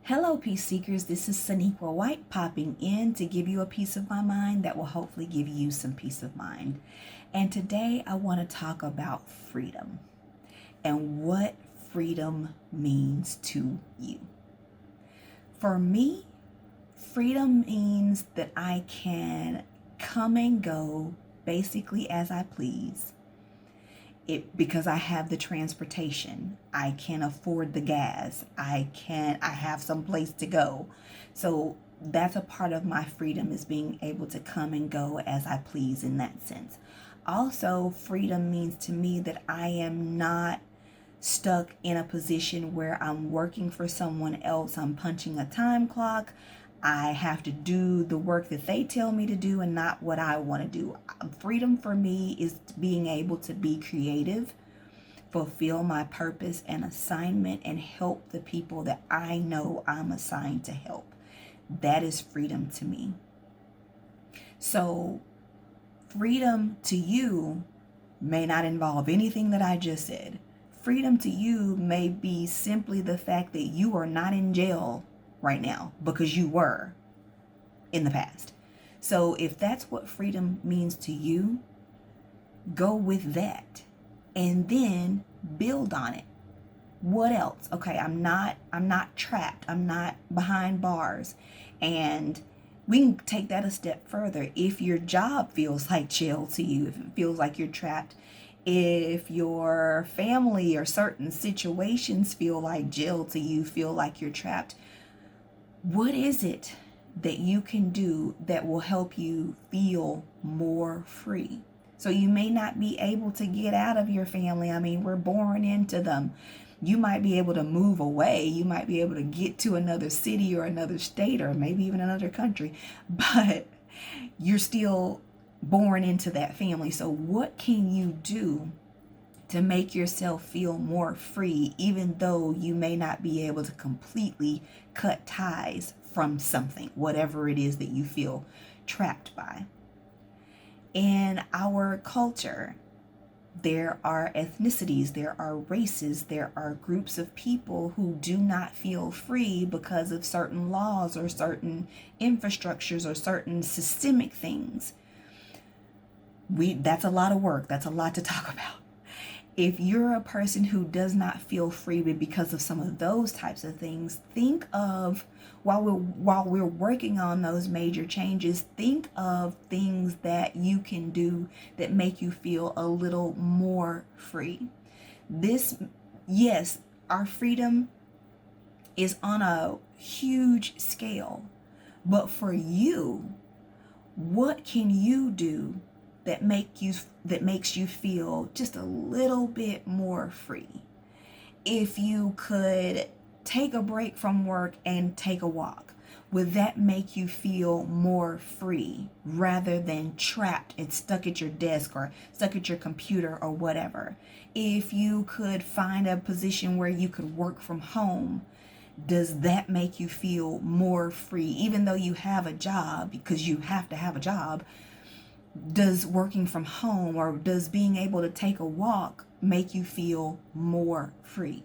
Hello, peace seekers. This is Saniqua White popping in to give you a piece of my mind that will hopefully give you some peace of mind. And today I want to talk about freedom and what freedom means to you. For me, freedom means that I can come and go basically as I please. Because I have the transportation, I can afford the gas, I have some place to go. So that's a part of my freedom, is being able to come and go as I please in that sense. Also, freedom means to me that I am not stuck in a position where I'm working for someone else. I'm punching a time clock. I have to do the work that they tell me to do and not what I want to do. Freedom for me is being able to be creative, fulfill my purpose and assignment, and help the people that I know I'm assigned to help. That is freedom to me. So freedom to you may not involve anything that I just said. Freedom to you may be simply the fact that you are not in jail right now because you were in the past. So if that's what freedom means to you, go with that and then build on it. What else? Okay, I'm not trapped. I'm not behind bars. And we can take that a step further. If your job feels like jail to you, if it feels like you're trapped, if your family or certain situations feel like jail to you, feel like you're trapped, what is it that you can do that will help you feel more free? So you may not be able to get out of your family. I mean, we're born into them. You might be able to move away. You might be able to get to another city or another state or maybe even another country, but you're still born into that family. So what can you do to make yourself feel more free, even though you may not be able to completely cut ties from something, whatever it is that you feel trapped by? In our culture, there are ethnicities, there are races, there are groups of people who do not feel free because of certain laws or certain infrastructures or certain systemic things. That's a lot of work. That's a lot to talk about. If you're a person who does not feel free because of some of those types of things, think of, while we're working on those major changes, think of things that you can do that make you feel a little more free. Yes, our freedom is on a huge scale, but for you, what can you do that makes you feel just a little bit more free? If you could take a break from work and take a walk, would that make you feel more free rather than trapped and stuck at your desk or stuck at your computer or whatever? If you could find a position where you could work from home, does that make you feel more free? Even though you have a job, because you have to have a job, does working from home or does being able to take a walk make you feel more free?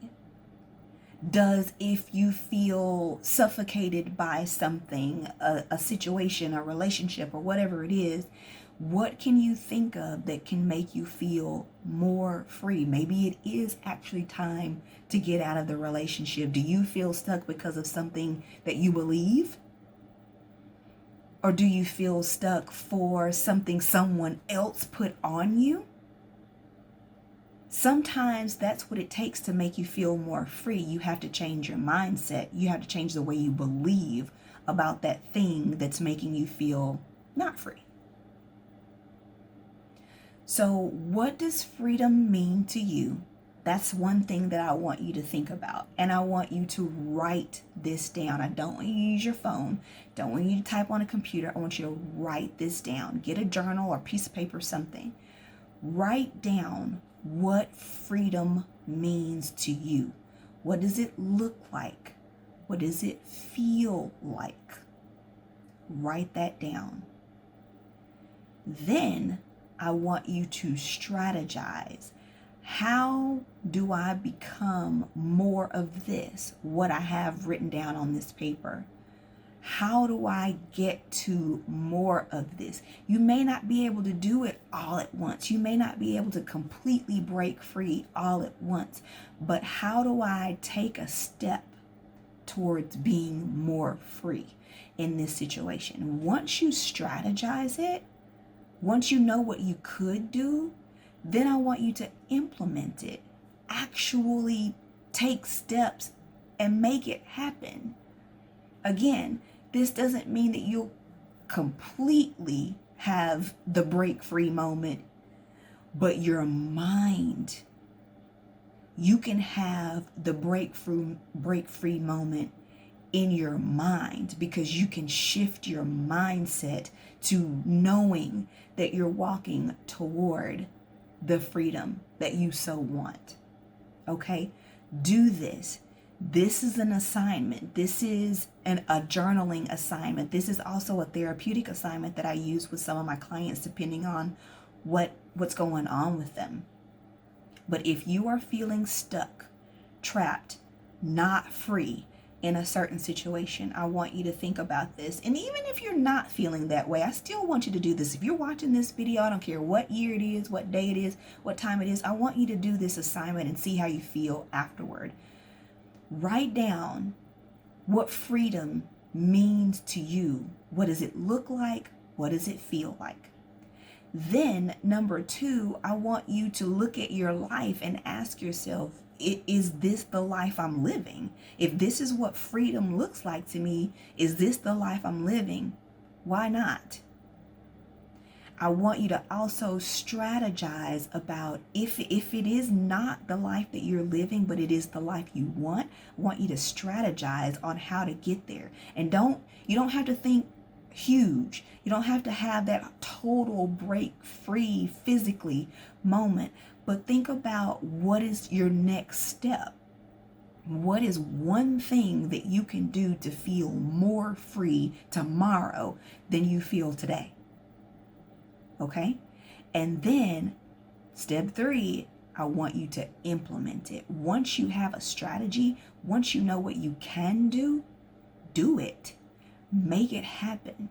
Does, if you feel suffocated by something, a situation, a relationship, or whatever it is, what can you think of that can make you feel more free? Maybe it is actually time to get out of the relationship. Do you feel stuck because of something that you believe? Or do you feel stuck for something someone else put on you? Sometimes that's what it takes to make you feel more free. You have to change your mindset. You have to change the way you believe about that thing that's making you feel not free. So what does freedom mean to you? That's one thing that I want you to think about. And I want you to write this down. I don't want you to use your phone. Don't want you to type on a computer. I want you to write this down. Get a journal or piece of paper, something. Write down what freedom means to you. What does it look like? What does it feel like? Write that down. Then I want you to strategize. How do I become more of this, what I have written down on this paper? How do I get to more of this? You may not be able to do it all at once. You may not be able to completely break free all at once. But how do I take a step towards being more free in this situation? Once you strategize it, once you know what you could do, then I want you to implement it. Actually take steps and make it happen. Again, this doesn't mean that you'll completely have the break free moment, but your mind, you can have the break free moment in your mind, because you can shift your mindset to knowing that you're walking toward the freedom that you so want. Okay? Do this. This is an assignment. This is a journaling assignment. This is also a therapeutic assignment that I use with some of my clients depending on what's going on with them. But if you are feeling stuck, trapped, not free in a certain situation, I want you to think about this. And even if you're not feeling that way, I still want you to do this. If you're watching this video, I don't care what year it is, what day it is, what time it is, I want you to do this assignment and see how you feel afterward. Write down what freedom means to you. What does it look like? What does it feel like? Then, number 2, I want you to look at your life and ask yourself, is this the life I'm living? If this is what freedom looks like to me, is this the life I'm living? Why not? I want you to also strategize about if it is not the life that you're living, but it is the life you want, I want you to strategize on how to get there. And you don't have to think huge. You don't have to have that total break free physically moment, but think about what is your next step. What is one thing that you can do to feel more free tomorrow than you feel today? Okay? And then step 3, I want you to implement it. Once you have a strategy, once you know what you can do, do it. Make it happen.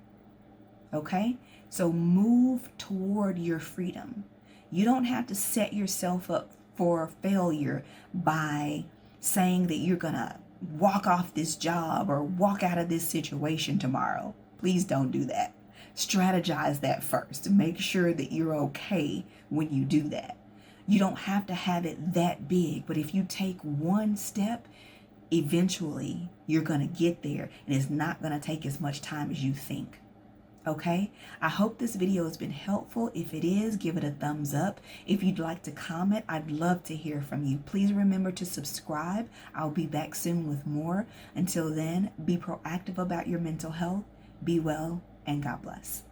Okay? So move toward your freedom. You don't have to set yourself up for failure by saying that you're going to walk off this job or walk out of this situation tomorrow. Please don't do that. Strategize that first. Make sure that you're okay when you do that. You don't have to have it that big, but if you take one step, eventually you're going to get there, and it's not going to take as much time as you think. Okay? I hope this video has been helpful. If it is, give it a thumbs up. If you'd like to comment, I'd love to hear from you. Please remember to subscribe. I'll be back soon with more. Until then, be proactive about your mental health. Be well, and God bless.